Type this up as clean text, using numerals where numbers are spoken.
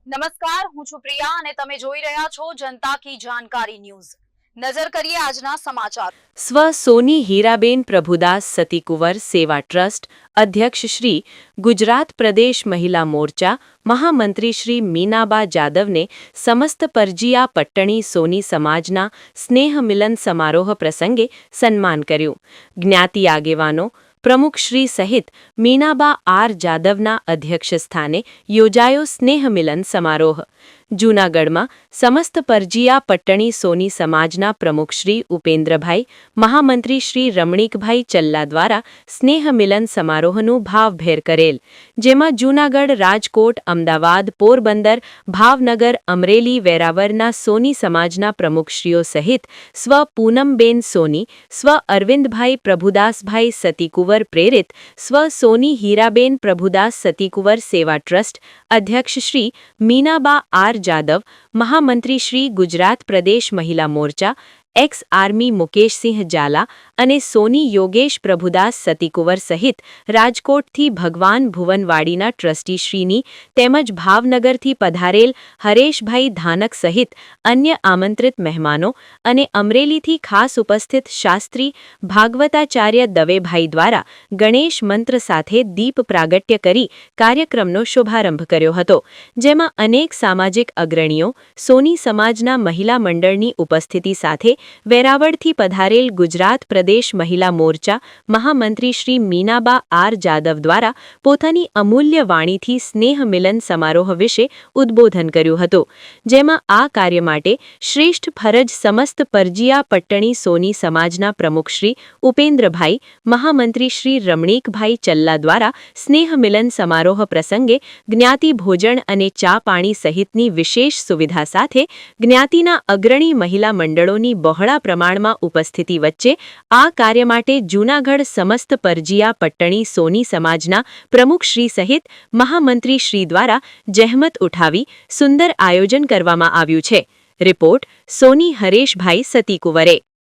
નમસ્કાર, હું છું પ્રિયા અને તમે જોઈ રહ્યા છો જનતા કી જાણકારી ન્યૂઝ। નજર કરીએ આજના સમાચાર। સ્વ સોની હીરાબેન પ્રભુદાસ સતીકુંવર સેવા ટ્રસ્ટ અધ્યક્ષ શ્રી ગુજરાત પ્રદેશ મહિલા મોરચા મહામંત્રી શ્રી મીનાબા જાદવને સમસ્ત પરજીયા પટ્ટણી સોની સમાજના સ્નેહ મિલન સમારોહ પ્રસંગે સન્માન કર્યું। જ્ઞાતિ આગેવાનો પ્રમુખ શ્રી સહિત મીનાબા આર જાદવના અધ્યક્ષ સ્થાને યોજાયો સ્નેહ મિલન સમારોહ। જૂનાગઢમાં સમસ્ત પરજીયા પટ્ટણી સોની સમાજના પ્રમુખ શ્રી ઉપેન્દ્રભાઈ મહામંત્રી શ્રી રમણીકભાઈ ચલ્લા દ્વારા સ્નેહ મિલન સમારોહનું ભાવભેર કરેલ, જેમાં જૂનાગઢ, રાજકોટ, અમદાવાદ, પોરબંદર, ભાવનગર, અમરેલી, વેરાવળના સોની સમાજના પ્રમુખશ્રીઓ સહિત સ્વ પૂનમબેન સોની, સ્વ અરવિંદભાઈ પ્રભુદાસભાઈ સતીકુંવર પ્રેરિત સ્વ સોની હીરાબેન પ્રભુદાસ સતીકુંવર સેવા ટ્રસ્ટ અધ્યક્ષ શ્રી મીનાબા આર જાદવ, મહામંત્રી શ્રી ગુજરાત પ્રદેશ મહિલા મોરચા એક્સ આર્મી મુકેશસિંહ ઝાલા અને સોની યોગેશ પ્રભુદાસ સતીકુંવર સહિત રાજકોટથી ભગવાન ભુવનવાડીના ટ્રસ્ટીશ્રીની તેમજ ભાવનગરથી પધારેલ હરેશભાઈ ધાનક સહિત અન્ય આમંત્રિત મહેમાનો અને અમરેલીથી ખાસ ઉપસ્થિત શાસ્ત્રી ભાગવતાચાર્ય દવેભાઈ દ્વારા ગણેશ મંત્ર સાથે દીપ પ્રાગટ્ય કરી કાર્યક્રમનો શુભારંભ કર્યો હતો, જેમાં અનેક સામાજિક અગ્રણીઓ, સોની સમાજના મહિલા મંડળની ઉપસ્થિતિ સાથે વેરાવળથી પધારેલ ગુજરાત પ્રદેશ મહિલા મોરચા મહામંત્રી શ્રી મીનાબા આર જાદવ દ્વારા પોતાની અમૂલ્ય વાણીથી સ્નેહ મિલન સમારોહ વિશે ઉદ્બોધન કર્યું હતું, જેમાં આ કાર્ય માટે શ્રેષ્ઠ ફરજ સમસ્ત પરજીયા પટ્ટણી સોની સમાજના પ્રમુખ શ્રી ઉપેન્દ્રભાઈ મહામંત્રી શ્રી રમણીકભાઈ ચલ્લા દ્વારા સ્નેહ મિલન સમારોહ પ્રસંગે જ્ઞાતિ ભોજન અને ચા પાણી સહિતની વિશેષ સુવિધા સાથે જ્ઞાતિના અગ્રણી મહિલા મંડળોની બહોળા પ્રમાણમાં ઉપસ્થિતિ વચ્ચે આ કાર્ય માટે જૂનાગઢ સમસ્ત પરજીયા પટ્ટણી સોની સમાજના પ્રમુખશ્રી સહિત મહામંત્રી શ્રી દ્વારા જહેમત ઉઠાવી સુંદર આયોજન કરવામાં આવ્યું છે। રિપોર્ટ સોની હરેશભાઈ સતીકુંવરે।